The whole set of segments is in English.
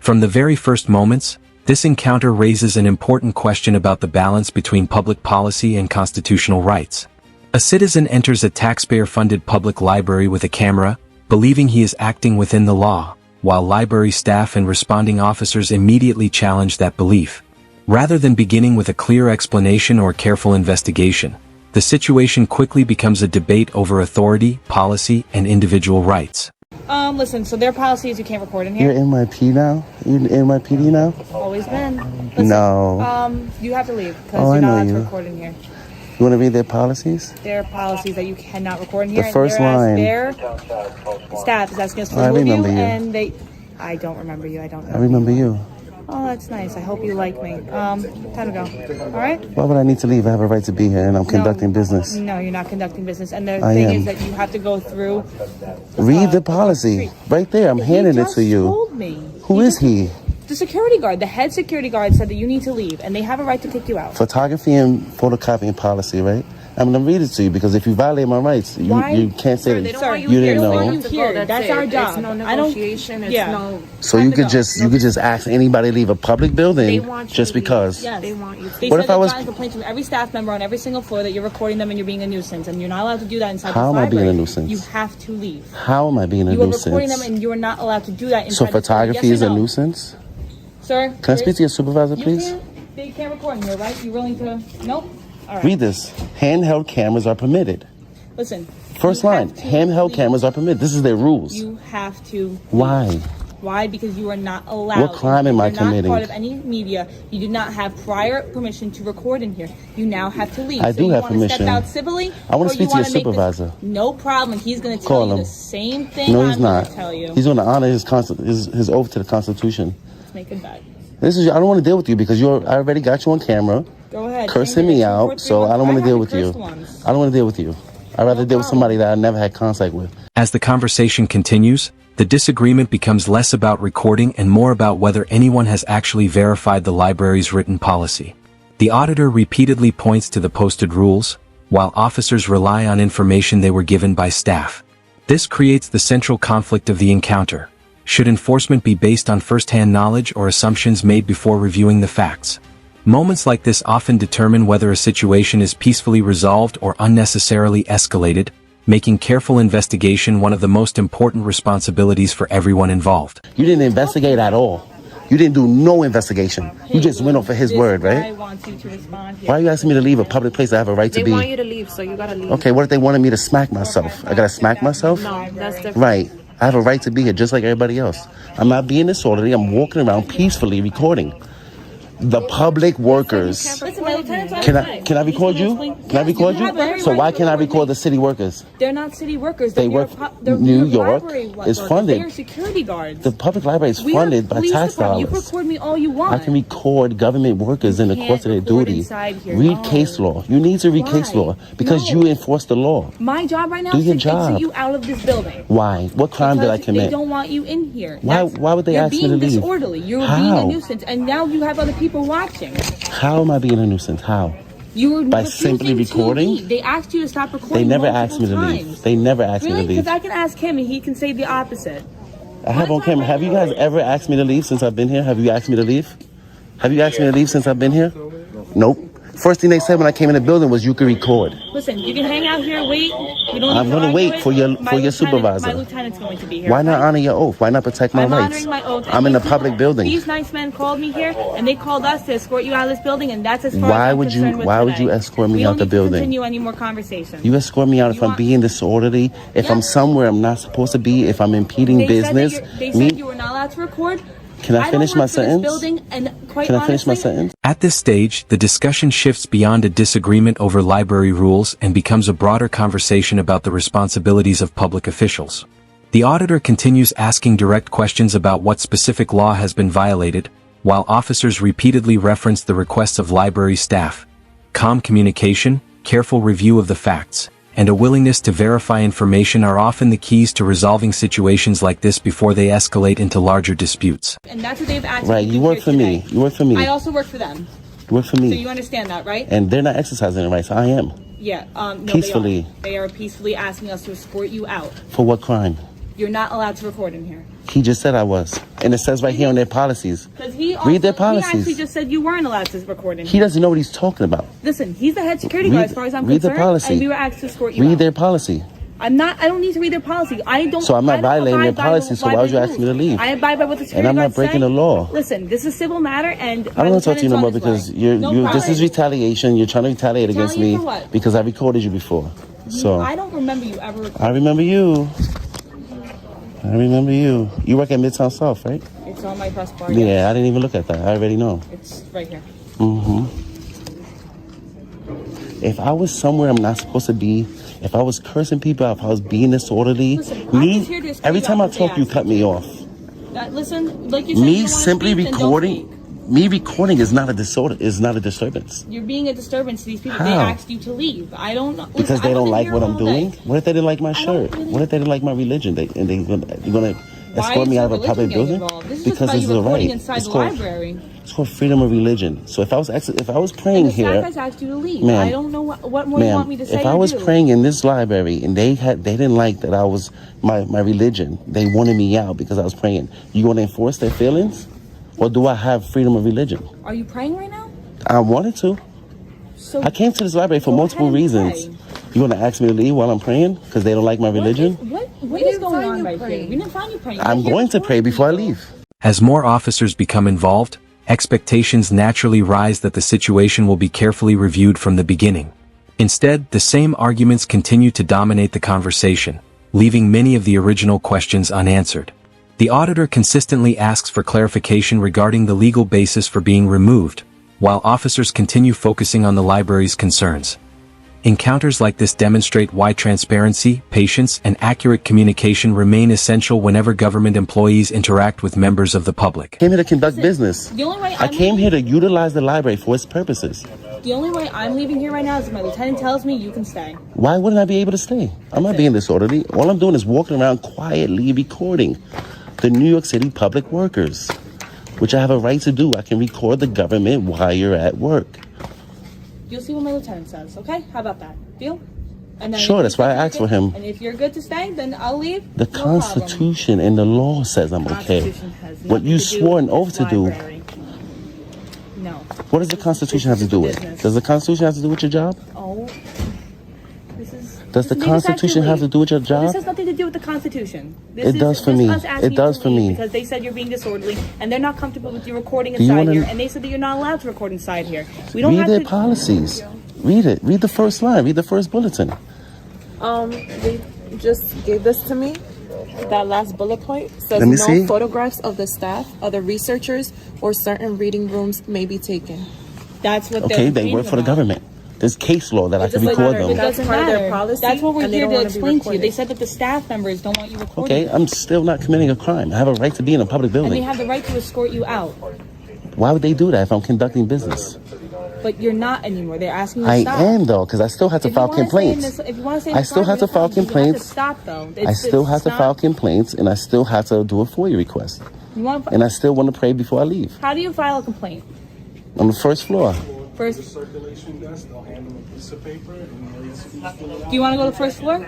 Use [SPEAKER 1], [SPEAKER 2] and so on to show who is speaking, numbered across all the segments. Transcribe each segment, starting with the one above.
[SPEAKER 1] From the very first moments, this encounter raises an important question about the balance between public policy and constitutional rights. A citizen enters a taxpayer-funded public library with a camera, believing he is acting within the law, while library staff and responding officers immediately challenge that belief. Rather than beginning with a clear explanation or careful investigation, the situation quickly becomes a debate over authority, policy, and individual rights.
[SPEAKER 2] Listen, so their policy is you can't record in here.
[SPEAKER 3] You're NYPD now? You're NYPD now?
[SPEAKER 2] Always been. Listen,
[SPEAKER 3] no.
[SPEAKER 2] You have to leave because you're not allowed to record in here.
[SPEAKER 3] You want to read their policies?
[SPEAKER 2] Their policies that you cannot record in here.
[SPEAKER 3] The first line.
[SPEAKER 2] Their staff is asking us to remove you, and I don't remember you. I
[SPEAKER 3] remember you.
[SPEAKER 2] Oh, that's nice. I hope you like me. Time to go. All right?
[SPEAKER 3] Why would I need to leave? I have a right to be here, and I'm conducting business.
[SPEAKER 2] No, you're not conducting business. And the thing is that you have to go through...
[SPEAKER 3] Read the policy. Right there. I'm handing it to you.
[SPEAKER 2] He just told me.
[SPEAKER 3] Who is he?
[SPEAKER 2] The security guard. The head security guard said that you need to leave, and they have a right to kick you out.
[SPEAKER 3] Photography and photocopying policy, right? I'm going to read it to you because if you violate my rights, you can't say that you didn't know.
[SPEAKER 2] That's our job.
[SPEAKER 4] It's no negotiation. No.
[SPEAKER 3] So you could just ask anybody to leave a public building just because.
[SPEAKER 2] Yes.
[SPEAKER 4] They want you to.
[SPEAKER 2] They
[SPEAKER 3] what
[SPEAKER 2] said
[SPEAKER 3] if I was
[SPEAKER 2] gotten complaints from every staff member on every single floor that you're recording them and you're being a nuisance, and you're not allowed to do that inside
[SPEAKER 3] How
[SPEAKER 2] the
[SPEAKER 3] am I
[SPEAKER 2] library.
[SPEAKER 3] being a nuisance?
[SPEAKER 2] You have to leave.
[SPEAKER 3] How am I being a nuisance?
[SPEAKER 2] You are recording them and you are not allowed to do that inside.
[SPEAKER 3] So photography is a nuisance?
[SPEAKER 2] Sir?
[SPEAKER 3] Can I speak to your supervisor, please?
[SPEAKER 2] They can't record in here, right? You willing to? Nope. All right.
[SPEAKER 3] Read this. Handheld cameras are permitted.
[SPEAKER 2] Listen.
[SPEAKER 3] First line. Handheld cameras are permitted. This is their rules.
[SPEAKER 2] You have to.
[SPEAKER 3] Why?
[SPEAKER 2] Why? Because you are not allowed.
[SPEAKER 3] What crime am I committing?
[SPEAKER 2] You're not part of any media. You did not have prior permission to record in here. You now have to leave.
[SPEAKER 3] I do have permission.
[SPEAKER 2] Step out civilly.
[SPEAKER 3] I want to speak to your supervisor.
[SPEAKER 2] No problem. He's going to tell you the same thing.
[SPEAKER 3] No, he's not.
[SPEAKER 2] Tell you.
[SPEAKER 3] He's going to honor his oath to the Constitution.
[SPEAKER 2] Let's make it bad.
[SPEAKER 3] I don't want to deal with you because I already got you on camera.
[SPEAKER 2] Go ahead.
[SPEAKER 3] Cursing me out, so I don't want to deal with you. I don't want to deal with you. I'd rather deal with somebody that I never had contact with.
[SPEAKER 1] As the conversation continues, the disagreement becomes less about recording and more about whether anyone has actually verified the library's written policy. The auditor repeatedly points to the posted rules, while officers rely on information they were given by staff. This creates the central conflict of the encounter. Should enforcement be based on first-hand knowledge or assumptions made before reviewing the facts? Moments like this often determine whether a situation is peacefully resolved or unnecessarily escalated, making careful investigation one of the most important responsibilities for everyone involved.
[SPEAKER 3] You didn't investigate at all. You didn't do no investigation. You just went off of his word, right? Why are you asking me to leave a public place I have a right to be?
[SPEAKER 4] They want you to leave, so you gotta leave.
[SPEAKER 3] Okay, what if they wanted me to smack myself? I gotta smack myself?
[SPEAKER 4] No, that's different.
[SPEAKER 3] Right. I have a right to be here just like everybody else. I'm not being disorderly. I'm walking around peacefully recording. The public workers. Can I record you? Can I record you? So why can't I record the city workers?
[SPEAKER 2] They're not city workers.
[SPEAKER 3] They work. New York is funded.
[SPEAKER 2] They're security guards.
[SPEAKER 3] The public library is funded by tax dollars.
[SPEAKER 2] You record me all you want.
[SPEAKER 3] I can record government workers in the course of their duty. Read case law. You need to read case law because you enforce the law.
[SPEAKER 2] My job right now is to exit you out of this building.
[SPEAKER 3] Why? What crime did I commit?
[SPEAKER 2] They don't want you in here.
[SPEAKER 3] Why would they ask me to leave?
[SPEAKER 2] You're being disorderly. You're being a nuisance, and now you have other people watching.
[SPEAKER 3] How am I being a nuisance? How?
[SPEAKER 2] You were
[SPEAKER 3] by simply recording?
[SPEAKER 2] They asked you to stop recording.
[SPEAKER 3] They never asked me to leave. They never asked me to leave.
[SPEAKER 2] Because I can ask him and he can say the opposite.
[SPEAKER 3] I have on camera. Have you guys ever asked me to leave since I've been here? Have you asked me to leave? Have you asked me to leave since I've been here? Nope. First thing they said when I came in the building was you could record.
[SPEAKER 2] Listen, you can hang out here, wait.
[SPEAKER 3] I'm going to wait for your supervisor.
[SPEAKER 2] My lieutenant's going to be here.
[SPEAKER 3] Why not honor your oath? Why not protect my rights?
[SPEAKER 2] I'm honoring my oath.
[SPEAKER 3] I'm in a public building.
[SPEAKER 2] These nice men called me here, and they called us to escort you out of this building, and that's as far as I'm concerned with
[SPEAKER 3] Why would you escort me out the building?
[SPEAKER 2] We don't continue any more conversation.
[SPEAKER 3] You escort me out if I'm being disorderly, if I'm somewhere I'm not supposed to be, if I'm impeding business.
[SPEAKER 2] They said you were not allowed to record.
[SPEAKER 3] Can I finish my sentence?
[SPEAKER 2] Can
[SPEAKER 3] I finish my sentence?
[SPEAKER 1] At this stage, the discussion shifts beyond a disagreement over library rules and becomes a broader conversation about the responsibilities of public officials. The auditor continues asking direct questions about what specific law has been violated, while officers repeatedly reference the requests of library staff. Calm communication, careful review of the facts, and a willingness to verify information are often the keys to resolving situations like this before they escalate into larger disputes.
[SPEAKER 2] And that's what they've asked
[SPEAKER 3] Right, you work for me. You work for me.
[SPEAKER 2] I also work for them.
[SPEAKER 3] You work for me.
[SPEAKER 2] So you understand that, right?
[SPEAKER 3] And they're not exercising their rights. I am.
[SPEAKER 2] Yeah. No,
[SPEAKER 3] peacefully.
[SPEAKER 2] They are peacefully asking us to escort you out.
[SPEAKER 3] For what crime?
[SPEAKER 2] You're not allowed to record in here.
[SPEAKER 3] He just said I was. And it says right here on their policies. Read their policies.
[SPEAKER 2] He actually just said you weren't allowed to record in here.
[SPEAKER 3] He doesn't know what he's talking about.
[SPEAKER 2] Listen, he's the head security guard as far as I'm concerned.
[SPEAKER 3] Read the policy.
[SPEAKER 2] And we were asked to escort you
[SPEAKER 3] Read
[SPEAKER 2] out.
[SPEAKER 3] their policy.
[SPEAKER 2] I don't need to read their policy.
[SPEAKER 3] So I'm not violating their policy, so why would you ask me to leave?
[SPEAKER 2] I abide by what the security
[SPEAKER 3] And I'm not
[SPEAKER 2] guards
[SPEAKER 3] breaking
[SPEAKER 2] say.
[SPEAKER 3] the law.
[SPEAKER 2] Listen, this is a civil matter, and
[SPEAKER 3] I don't want to talk to you no more because this is retaliation. You're trying to retaliate against me because I recorded you before. So
[SPEAKER 2] I don't remember you ever recording.
[SPEAKER 3] I remember you. I remember you. You work at Midtown South, right?
[SPEAKER 2] It's on my press bar.
[SPEAKER 3] Yeah,
[SPEAKER 2] yes.
[SPEAKER 3] I didn't even look at that. I already know.
[SPEAKER 2] It's right here.
[SPEAKER 3] If I was somewhere I'm not supposed to be, if I was cursing people out, if I was being disorderly,
[SPEAKER 2] Listen, I'm just here to escort
[SPEAKER 3] every
[SPEAKER 2] you
[SPEAKER 3] time I
[SPEAKER 2] out
[SPEAKER 3] talk, you cut me off.
[SPEAKER 2] Listen, like you said,
[SPEAKER 3] Me
[SPEAKER 2] you wanna
[SPEAKER 3] simply
[SPEAKER 2] speak, then don't
[SPEAKER 3] recording,
[SPEAKER 2] speak.
[SPEAKER 3] me recording is not a disorder. Is not a disturbance.
[SPEAKER 2] You're being a disturbance to these people.
[SPEAKER 3] How?
[SPEAKER 2] They asked you to leave. I don't know.
[SPEAKER 3] Because
[SPEAKER 2] Listen,
[SPEAKER 3] they
[SPEAKER 2] I
[SPEAKER 3] don't
[SPEAKER 2] wasn't
[SPEAKER 3] like
[SPEAKER 2] here
[SPEAKER 3] what
[SPEAKER 2] all
[SPEAKER 3] I'm doing.
[SPEAKER 2] day.
[SPEAKER 3] What if they didn't like my shirt?
[SPEAKER 2] really-
[SPEAKER 3] What if they didn't like my religion? You're gonna escort me out of a public building
[SPEAKER 2] This is
[SPEAKER 3] because
[SPEAKER 2] just
[SPEAKER 3] this is a
[SPEAKER 2] about you recording
[SPEAKER 3] right.
[SPEAKER 2] inside the library.
[SPEAKER 3] It's called freedom of religion. So if I was praying
[SPEAKER 2] And the
[SPEAKER 3] here,
[SPEAKER 2] staff has asked you to leave.
[SPEAKER 3] Ma'am,
[SPEAKER 2] I don't know what more you want me to say.
[SPEAKER 3] if I was praying in this library and they didn't like that I was my religion, they wanted me out because I was praying. You want to enforce their feelings, or do I have freedom of religion?
[SPEAKER 2] Are you praying right now?
[SPEAKER 3] I wanted to.
[SPEAKER 2] So
[SPEAKER 3] I came to this library for
[SPEAKER 2] go
[SPEAKER 3] multiple
[SPEAKER 2] ahead and
[SPEAKER 3] reasons.
[SPEAKER 2] pray.
[SPEAKER 3] You want to ask me to leave while I'm praying because they don't like my religion?
[SPEAKER 2] What is going on right here? We didn't find you praying.
[SPEAKER 3] I'm going to pray before I leave.
[SPEAKER 1] As more officers become involved, expectations naturally rise that the situation will be carefully reviewed from the beginning. Instead, the same arguments continue to dominate the conversation, leaving many of the original questions unanswered. The auditor consistently asks for clarification regarding the legal basis for being removed, while officers continue focusing on the library's concerns. Encounters like this demonstrate why transparency, patience, and accurate communication remain essential whenever government employees interact with members of the public.
[SPEAKER 3] I came here to conduct business.
[SPEAKER 2] The only way
[SPEAKER 3] I came here to utilize the library for its purposes.
[SPEAKER 2] The only way I'm leaving here right now is if my lieutenant tells me you can stay.
[SPEAKER 3] Why wouldn't I be able to stay? I'm not being disorderly. All I'm doing is walking around quietly recording the New York City public workers, which I have a right to do. I can record the government while you're at work.
[SPEAKER 2] You'll see what my lieutenant says, okay? How about that? Deal? And then
[SPEAKER 3] Sure, that's why I asked for him.
[SPEAKER 2] And if you're good to stay, then I'll leave.
[SPEAKER 3] The
[SPEAKER 2] No problem.
[SPEAKER 3] Constitution and the law says I'm okay.
[SPEAKER 2] Constitution has
[SPEAKER 3] What
[SPEAKER 2] nothing
[SPEAKER 3] you
[SPEAKER 2] to do
[SPEAKER 3] swore an
[SPEAKER 2] with
[SPEAKER 3] oath
[SPEAKER 2] this
[SPEAKER 3] to do.
[SPEAKER 2] library. No.
[SPEAKER 3] What does the Constitution have to do with?
[SPEAKER 2] Business.
[SPEAKER 3] Does the Constitution have to do with your job?
[SPEAKER 2] Oh. This is...
[SPEAKER 3] Does the
[SPEAKER 2] this is
[SPEAKER 3] Constitution have to do with your
[SPEAKER 2] This
[SPEAKER 3] job?
[SPEAKER 2] has nothing to do with the Constitution.
[SPEAKER 3] It does for me. It does for me.
[SPEAKER 2] Because they said you're being disorderly, and they're not comfortable with you recording
[SPEAKER 3] you
[SPEAKER 2] inside
[SPEAKER 3] wanna-
[SPEAKER 2] here, and they said that you're not allowed to record inside here. We don't
[SPEAKER 3] Read
[SPEAKER 2] have
[SPEAKER 3] their
[SPEAKER 2] to...
[SPEAKER 3] policies. Read it. Read the first line. Read the first bulletin.
[SPEAKER 4] They just gave this to me. That last bullet point says
[SPEAKER 3] Let me
[SPEAKER 4] no
[SPEAKER 3] see.
[SPEAKER 4] photographs of the staff, other researchers, or certain reading rooms may be taken.
[SPEAKER 2] That's what
[SPEAKER 3] Okay,
[SPEAKER 2] they're
[SPEAKER 3] they work for the
[SPEAKER 2] about.
[SPEAKER 3] government. There's case law that I can
[SPEAKER 4] doesn't
[SPEAKER 3] record
[SPEAKER 4] matter.
[SPEAKER 3] them.
[SPEAKER 4] That's
[SPEAKER 2] Doesn't
[SPEAKER 4] part of their
[SPEAKER 2] matter.
[SPEAKER 4] policy,
[SPEAKER 2] That's what we're
[SPEAKER 4] and they
[SPEAKER 2] here
[SPEAKER 4] don't
[SPEAKER 2] to
[SPEAKER 4] wanna be
[SPEAKER 2] explain to you.
[SPEAKER 4] recorded.
[SPEAKER 2] They said that the staff members don't want you recording.
[SPEAKER 3] Okay, I'm still not committing a crime. I have a right to be in a public
[SPEAKER 2] And they
[SPEAKER 3] building.
[SPEAKER 2] have the right to escort you out.
[SPEAKER 3] Why would they do that if I'm conducting business?
[SPEAKER 2] But you're not anymore. They're asking you to
[SPEAKER 3] I
[SPEAKER 2] stop.
[SPEAKER 3] am though, because I still have to
[SPEAKER 2] If you
[SPEAKER 3] file
[SPEAKER 2] wanna stay in
[SPEAKER 3] complaints.
[SPEAKER 2] this- if you want to stay in
[SPEAKER 3] I
[SPEAKER 2] this
[SPEAKER 3] still have to
[SPEAKER 2] library,
[SPEAKER 3] file
[SPEAKER 2] that's fine. You
[SPEAKER 3] complaints.
[SPEAKER 2] have to stop though.
[SPEAKER 3] I still have to
[SPEAKER 2] not-
[SPEAKER 3] file complaints, and I still have to do a FOIA request.
[SPEAKER 2] You want to,
[SPEAKER 3] And I still want to pray before I leave.
[SPEAKER 2] how do you file a complaint?
[SPEAKER 3] On the first floor.
[SPEAKER 2] First,
[SPEAKER 5] Circulation desk, they'll handle a piece of paper and they'll fill it out.
[SPEAKER 2] do you want to go to the first floor?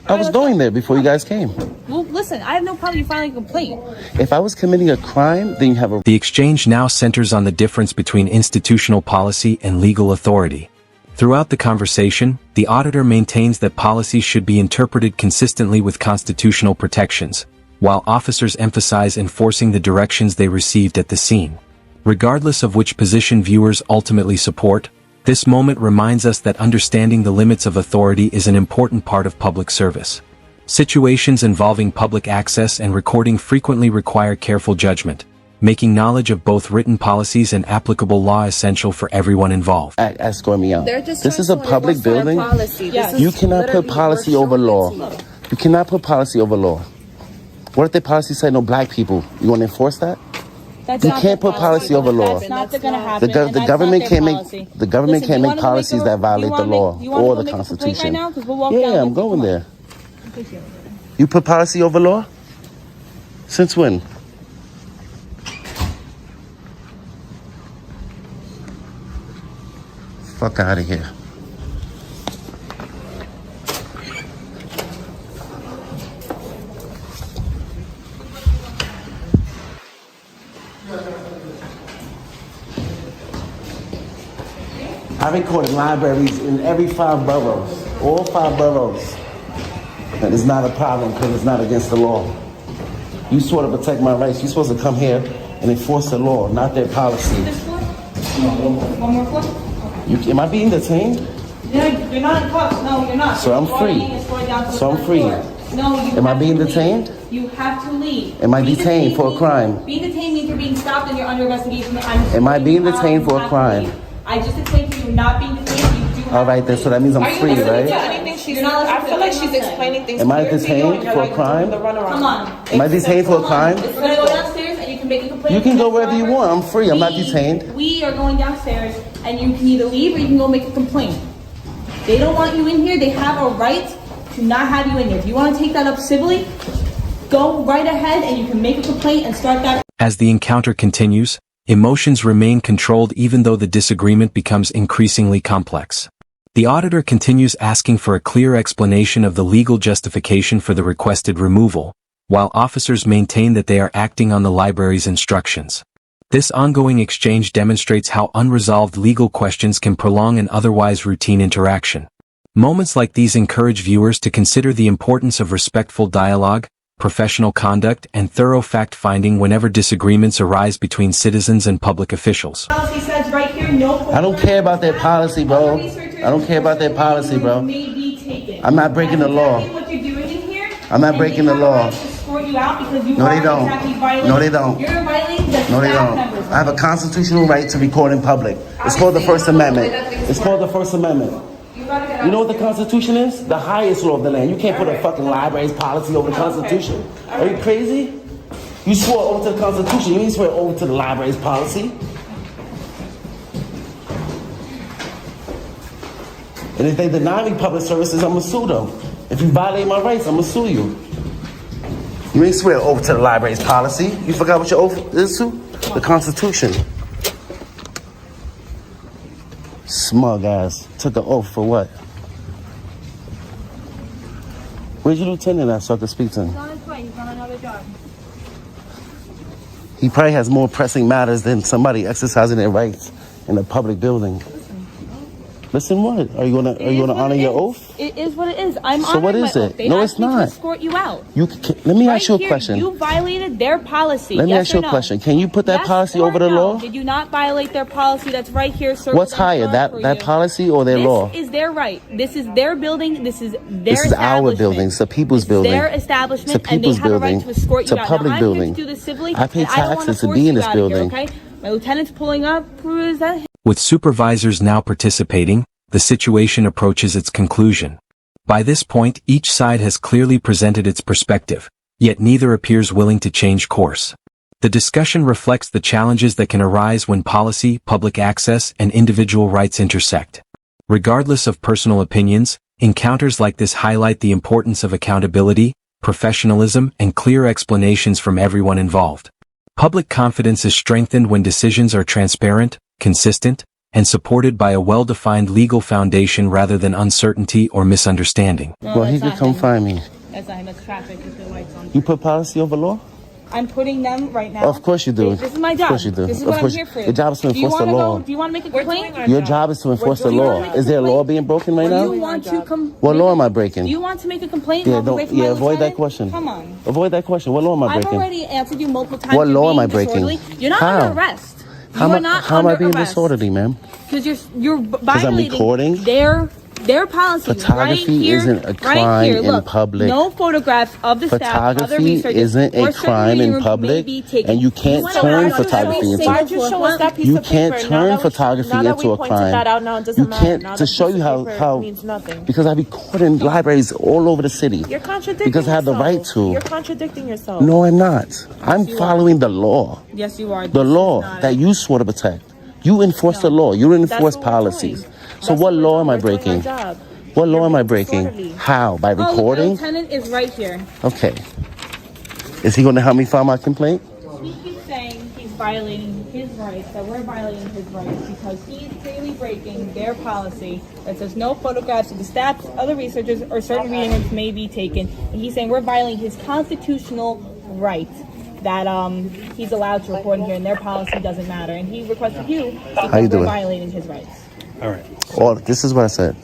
[SPEAKER 3] I was going there before you guys came.
[SPEAKER 2] Well, listen, I have no problem you filing a complaint.
[SPEAKER 3] If I was committing a crime, then you have a...
[SPEAKER 1] The exchange now centers on the difference between institutional policy and legal authority. Throughout the conversation, the auditor maintains that policies should be interpreted consistently with constitutional protections, while officers emphasize enforcing the directions they received at the scene. Regardless of which position viewers ultimately support, this moment reminds us that understanding the limits of authority is an important part of public service. Situations involving public access and recording frequently require careful judgment, making knowledge of both written policies and applicable law essential for everyone involved.
[SPEAKER 3] Escort me out.
[SPEAKER 4] They're just
[SPEAKER 3] This
[SPEAKER 4] trying
[SPEAKER 3] is a
[SPEAKER 4] to
[SPEAKER 3] public
[SPEAKER 4] enforce their
[SPEAKER 3] building.
[SPEAKER 4] policy.
[SPEAKER 2] Yes.
[SPEAKER 4] This is
[SPEAKER 3] You cannot put
[SPEAKER 4] literally
[SPEAKER 3] policy
[SPEAKER 4] we're
[SPEAKER 3] over
[SPEAKER 4] showing
[SPEAKER 3] law.
[SPEAKER 4] it to you.
[SPEAKER 3] You cannot put policy over law. What if the policy said no black people? You want to enforce that?
[SPEAKER 2] That's
[SPEAKER 3] You
[SPEAKER 2] not
[SPEAKER 3] can't
[SPEAKER 2] their
[SPEAKER 3] put policy over law.
[SPEAKER 2] That's not going to
[SPEAKER 3] The,
[SPEAKER 2] happen.
[SPEAKER 3] gov-
[SPEAKER 2] and
[SPEAKER 3] the
[SPEAKER 2] that's
[SPEAKER 3] government
[SPEAKER 2] not their
[SPEAKER 3] can't
[SPEAKER 2] policy.
[SPEAKER 3] make the government
[SPEAKER 2] Listen,
[SPEAKER 3] can't
[SPEAKER 2] you
[SPEAKER 3] make
[SPEAKER 2] wanna go
[SPEAKER 3] policies
[SPEAKER 2] a-
[SPEAKER 3] that violate
[SPEAKER 2] you
[SPEAKER 3] the
[SPEAKER 2] wanna
[SPEAKER 3] law
[SPEAKER 2] make- you wanna
[SPEAKER 3] or
[SPEAKER 2] go
[SPEAKER 3] the
[SPEAKER 2] make a complaint
[SPEAKER 3] Constitution.
[SPEAKER 2] Right now? 'Cause we'll walk down
[SPEAKER 3] Yeah,
[SPEAKER 2] and
[SPEAKER 3] I'm
[SPEAKER 2] see
[SPEAKER 3] going
[SPEAKER 2] what-
[SPEAKER 3] there. You put policy over law? Since when? Fuck out of here. I recorded libraries in every 5 boroughs, all 5 boroughs. And it's not a problem because it's not against the law. You swore to protect my rights. You're supposed to come here and enforce the law, not their policy.
[SPEAKER 2] One more floor?
[SPEAKER 3] Am I being detained?
[SPEAKER 2] No, you're not in cuffs. No, you're not.
[SPEAKER 3] So I'm free. So I'm free.
[SPEAKER 2] No, you
[SPEAKER 3] Am I
[SPEAKER 2] have
[SPEAKER 3] being
[SPEAKER 2] to leave.
[SPEAKER 3] detained?
[SPEAKER 2] You have to leave.
[SPEAKER 3] Am I detained for a crime?
[SPEAKER 2] Being detained means you're being stopped and you're under investigation.
[SPEAKER 3] Am I being detained for a crime?
[SPEAKER 2] I just explained to you not being detained. You do
[SPEAKER 3] All right, then, so that means I'm free, right?
[SPEAKER 4] Anything she's I feel like she's explaining things.
[SPEAKER 3] Am I detained for a crime?
[SPEAKER 2] Come on.
[SPEAKER 3] Am I detained for a crime?
[SPEAKER 2] We're gonna go downstairs and you can make a complaint.
[SPEAKER 3] You can go wherever you want. I'm free. I'm not detained.
[SPEAKER 2] We are going downstairs and you can either leave or you can go make a complaint. They don't want you in here. They have a right to not have you in here. If you want to take that up civilly, go right ahead and you can make a complaint and start that.
[SPEAKER 1] As the encounter continues, emotions remain controlled even though the disagreement becomes increasingly complex. The auditor continues asking for a clear explanation of the legal justification for the requested removal, while officers maintain that they are acting on the library's instructions. This ongoing exchange demonstrates how unresolved legal questions can prolong an otherwise routine interaction. Moments like these encourage viewers to consider the importance of respectful dialogue, professional conduct, and thorough fact-finding whenever disagreements arise between citizens and public officials.
[SPEAKER 2] Policy says right here, no.
[SPEAKER 3] I don't care about their policy, bro. I don't care about their policy, bro. I'm not breaking the law.
[SPEAKER 2] What you're doing in here,
[SPEAKER 3] I'm not breaking the law. No, they don't. No, they don't.
[SPEAKER 2] You're violating the
[SPEAKER 3] No, they
[SPEAKER 2] staff
[SPEAKER 3] don't.
[SPEAKER 2] members.
[SPEAKER 3] I have a constitutional right to record in public. It's called the First Amendment. It's called the First Amendment. You know what the Constitution is? The highest law of the land. You can't put a fucking library's policy over the Constitution. Are you crazy? You swore over to the Constitution. You didn't swear over to the library's policy. And if they deny me public services, I'm gonna sue them. If you violate my rights, I'm gonna sue you. You ain't swear over to the library's policy. You forgot what your oath is to? The Constitution. Smug ass. Took an oath for what? Where's your lieutenant at so I can speak to him?
[SPEAKER 2] He's on his way. He's on another job.
[SPEAKER 3] He probably has more pressing matters than somebody exercising their rights in a public building. Listen, what? Are you gonna honor your oath?
[SPEAKER 2] It is what it is. I'm
[SPEAKER 3] So what
[SPEAKER 2] honoring
[SPEAKER 3] is
[SPEAKER 2] my
[SPEAKER 3] it?
[SPEAKER 2] oath. They
[SPEAKER 3] No,
[SPEAKER 2] asked
[SPEAKER 3] it's
[SPEAKER 2] me
[SPEAKER 3] not.
[SPEAKER 2] to escort you out.
[SPEAKER 3] Let me ask you a
[SPEAKER 2] Right
[SPEAKER 3] question.
[SPEAKER 2] here, you violated their policy.
[SPEAKER 3] Let me
[SPEAKER 2] Yes
[SPEAKER 3] ask you
[SPEAKER 2] or
[SPEAKER 3] a
[SPEAKER 2] no?
[SPEAKER 3] question. Can you put that
[SPEAKER 2] Yes
[SPEAKER 3] policy
[SPEAKER 2] or
[SPEAKER 3] over the
[SPEAKER 2] no?
[SPEAKER 3] law?
[SPEAKER 2] Did you not violate their policy that's right here?
[SPEAKER 3] What's higher, that policy or their law?
[SPEAKER 2] This is their right. This is their building. This is their
[SPEAKER 3] This is our building. It's the people's building.
[SPEAKER 2] Their establishment,
[SPEAKER 3] It's a people's
[SPEAKER 2] and they have
[SPEAKER 3] building.
[SPEAKER 2] a right to escort
[SPEAKER 3] It's
[SPEAKER 2] you
[SPEAKER 3] a
[SPEAKER 2] out.
[SPEAKER 3] public
[SPEAKER 2] now,
[SPEAKER 3] building.
[SPEAKER 2] I'm here to do this civilly.
[SPEAKER 3] I pay
[SPEAKER 2] and I don't wanna
[SPEAKER 3] taxes to
[SPEAKER 2] force
[SPEAKER 3] be in
[SPEAKER 2] you
[SPEAKER 3] this
[SPEAKER 2] out of here,
[SPEAKER 3] building.
[SPEAKER 2] okay? My lieutenant's pulling up. Who is that?
[SPEAKER 1] With supervisors now participating, the situation approaches its conclusion. By this point, each side has clearly presented its perspective, yet neither appears willing to change course. The discussion reflects the challenges that can arise when policy, public access, and individual rights intersect. Regardless of personal opinions, encounters like this highlight the importance of accountability, professionalism, and clear explanations from everyone involved. Public confidence is strengthened when decisions are transparent, consistent, and supported by a well-defined legal foundation rather than uncertainty or misunderstanding.
[SPEAKER 2] No,
[SPEAKER 3] Well, he
[SPEAKER 2] that's
[SPEAKER 3] could
[SPEAKER 2] not
[SPEAKER 3] come
[SPEAKER 2] him.
[SPEAKER 3] find me.
[SPEAKER 2] That's not him. That's traffic. If the lights on.
[SPEAKER 3] You put policy over law?
[SPEAKER 2] I'm putting them right now.
[SPEAKER 3] Of course you do.
[SPEAKER 2] This is my job.
[SPEAKER 3] Of course you do.
[SPEAKER 2] This is
[SPEAKER 3] Of
[SPEAKER 2] what I'm
[SPEAKER 3] course
[SPEAKER 2] here for.
[SPEAKER 3] your job is to
[SPEAKER 2] Do you
[SPEAKER 3] enforce the
[SPEAKER 2] wanna
[SPEAKER 3] law.
[SPEAKER 2] Do you want to make a complaint?
[SPEAKER 3] Your job is to enforce the law. Is there a law being broken right
[SPEAKER 2] Do you
[SPEAKER 3] now?
[SPEAKER 2] want to come?
[SPEAKER 3] What law am I
[SPEAKER 2] Do
[SPEAKER 3] breaking?
[SPEAKER 2] you want to make a complaint?
[SPEAKER 3] Yeah,
[SPEAKER 2] Walk away
[SPEAKER 3] don't.
[SPEAKER 2] from my
[SPEAKER 3] Yeah, avoid that
[SPEAKER 2] lieutenant?
[SPEAKER 3] question.
[SPEAKER 2] Come on.
[SPEAKER 3] Avoid that question. What law am I
[SPEAKER 2] I've
[SPEAKER 3] breaking?
[SPEAKER 2] already answered you multiple times.
[SPEAKER 3] What
[SPEAKER 2] You're
[SPEAKER 3] law am I
[SPEAKER 2] being
[SPEAKER 3] breaking?
[SPEAKER 2] disorderly. You're not
[SPEAKER 3] How?
[SPEAKER 2] under arrest.
[SPEAKER 3] How
[SPEAKER 2] You are
[SPEAKER 3] am I-
[SPEAKER 2] not
[SPEAKER 3] how am I
[SPEAKER 2] under
[SPEAKER 3] being
[SPEAKER 2] arrest.
[SPEAKER 3] disorderly, ma'am?
[SPEAKER 2] Because you're violating
[SPEAKER 3] recording?
[SPEAKER 2] their policy.
[SPEAKER 3] Photography
[SPEAKER 2] right here,
[SPEAKER 3] isn't a
[SPEAKER 2] right
[SPEAKER 3] crime
[SPEAKER 2] here,
[SPEAKER 3] in
[SPEAKER 2] look,
[SPEAKER 3] public.
[SPEAKER 2] No photographs of the staff, other
[SPEAKER 3] Photography
[SPEAKER 2] researchers,
[SPEAKER 3] isn't
[SPEAKER 2] or
[SPEAKER 3] a
[SPEAKER 2] certain
[SPEAKER 3] crime
[SPEAKER 2] reading
[SPEAKER 3] in
[SPEAKER 2] rooms
[SPEAKER 3] public,
[SPEAKER 2] may be taken.
[SPEAKER 3] and you can't
[SPEAKER 2] wanna
[SPEAKER 3] turn
[SPEAKER 2] argue
[SPEAKER 3] photography
[SPEAKER 2] every
[SPEAKER 3] into-
[SPEAKER 2] single
[SPEAKER 4] Why'd you show us that piece
[SPEAKER 3] You
[SPEAKER 4] of paper?
[SPEAKER 3] can't
[SPEAKER 4] Now
[SPEAKER 3] turn
[SPEAKER 4] that we-
[SPEAKER 3] photography
[SPEAKER 4] now that
[SPEAKER 3] into
[SPEAKER 4] we
[SPEAKER 3] a
[SPEAKER 4] pointed
[SPEAKER 3] crime.
[SPEAKER 4] that out, now it doesn't
[SPEAKER 3] You
[SPEAKER 4] matter.
[SPEAKER 3] can't,
[SPEAKER 4] Now
[SPEAKER 3] to
[SPEAKER 4] that
[SPEAKER 3] show
[SPEAKER 4] piece
[SPEAKER 3] you
[SPEAKER 4] of paper
[SPEAKER 3] how
[SPEAKER 4] means nothing.
[SPEAKER 3] because I record in libraries all over the city.
[SPEAKER 4] You're contradicting
[SPEAKER 3] because I have the
[SPEAKER 4] yourself.
[SPEAKER 3] right to.
[SPEAKER 4] You're contradicting yourself.
[SPEAKER 3] No, I'm not. I'm following the law.
[SPEAKER 2] Yes, you are.
[SPEAKER 3] The law that you swore to protect. You enforce the law. You
[SPEAKER 4] That's
[SPEAKER 3] enforce
[SPEAKER 4] what we're
[SPEAKER 3] policies.
[SPEAKER 4] doing.
[SPEAKER 3] So
[SPEAKER 4] That's
[SPEAKER 3] what
[SPEAKER 4] we're
[SPEAKER 3] law
[SPEAKER 4] doing.
[SPEAKER 3] am I
[SPEAKER 4] We're doing
[SPEAKER 3] breaking?
[SPEAKER 4] our job.
[SPEAKER 3] What law
[SPEAKER 4] You're
[SPEAKER 3] am I
[SPEAKER 4] being
[SPEAKER 3] breaking?
[SPEAKER 4] disorderly.
[SPEAKER 3] How? By
[SPEAKER 2] Oh, the
[SPEAKER 3] recording?
[SPEAKER 2] lieutenant is right here.
[SPEAKER 3] Okay. Is he going to help me file my complaint?
[SPEAKER 2] He keeps saying he's violating his rights, that we're violating his rights because he's clearly breaking their policy that says no photographs of the staff, other researchers, or certain reading rooms may be taken. And he's saying we're violating his constitutional right. that he's allowed to record in here and their policy doesn't matter. And he requested you
[SPEAKER 3] How
[SPEAKER 2] because
[SPEAKER 3] you
[SPEAKER 2] they're
[SPEAKER 3] doing?
[SPEAKER 2] violating his rights.
[SPEAKER 5] All right.
[SPEAKER 3] Or this is what I said.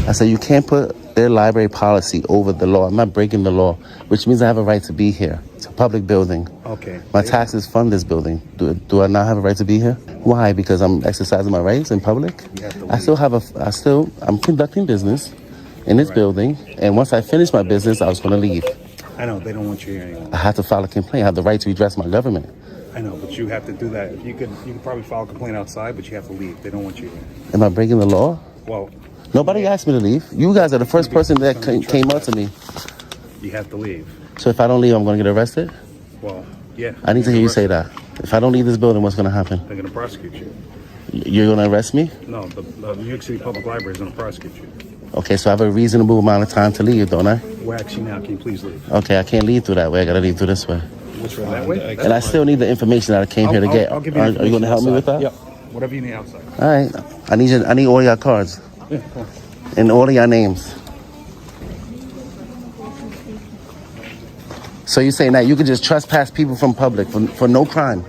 [SPEAKER 3] I said you can't put their library policy over the law. I'm not breaking the law, which means I have a right to be here. It's a public building.
[SPEAKER 5] Okay.
[SPEAKER 3] My taxes fund this building. Do I not have a right to be here? Why? Because I'm exercising my rights in public? I'm conducting business in this building, and once I finish my business, I was going to leave.
[SPEAKER 5] I know, they don't want you here anymore.
[SPEAKER 3] I have to file a complaint. I have the right to redress my government.
[SPEAKER 5] I know, but you have to do that. You could probably file a complaint outside, but you have to leave. They don't want you here.
[SPEAKER 3] Am I breaking the law?
[SPEAKER 5] Well,
[SPEAKER 3] Nobody asked me to leave. You guys are the first person that came up to me.
[SPEAKER 5] you have to leave.
[SPEAKER 3] So if I don't leave, I'm going to get arrested?
[SPEAKER 5] Well, yeah.
[SPEAKER 3] I need to hear you say that. If I don't leave this building, what's going to happen?
[SPEAKER 5] They're going to prosecute you.
[SPEAKER 3] You're going to arrest me?
[SPEAKER 5] No, the New York City Public Library is going to prosecute you.
[SPEAKER 3] Okay, so I have a reasonable amount of time to leave, don't I?
[SPEAKER 5] We're actually now. Can you please leave?
[SPEAKER 3] Okay, I can't leave through that way. I got to leave through this way.
[SPEAKER 5] Which way? That way?
[SPEAKER 3] And I still need the information that I came here to get.
[SPEAKER 5] I'll give
[SPEAKER 3] Are
[SPEAKER 5] you
[SPEAKER 3] you going to help me with that?
[SPEAKER 5] Yep. Whatever you need outside.
[SPEAKER 3] All right. I need all your cards
[SPEAKER 5] Yeah, cool.
[SPEAKER 3] and all of your names. So you're saying that you could just trespass people from public for no crime?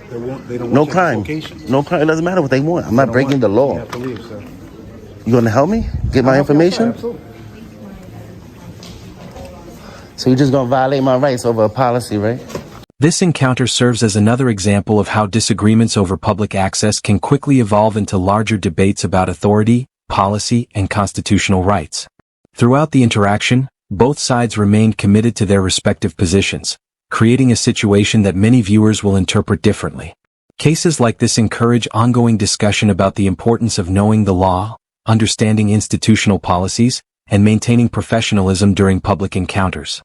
[SPEAKER 5] They don't
[SPEAKER 3] No
[SPEAKER 5] want
[SPEAKER 3] crime.
[SPEAKER 5] location.
[SPEAKER 3] No crime. It doesn't matter what they want. I'm not breaking the
[SPEAKER 5] You
[SPEAKER 3] law.
[SPEAKER 5] have to leave, sir.
[SPEAKER 3] You going to help me get my information?
[SPEAKER 5] Absolutely.
[SPEAKER 3] So you're just going to violate my rights over a policy, right?
[SPEAKER 1] This encounter serves as another example of how disagreements over public access can quickly evolve into larger debates about authority, policy, and constitutional rights. Throughout the interaction, both sides remained committed to their respective positions, creating a situation that many viewers will interpret differently. Cases like this encourage ongoing discussion about the importance of knowing the law, understanding institutional policies, and maintaining professionalism during public encounters.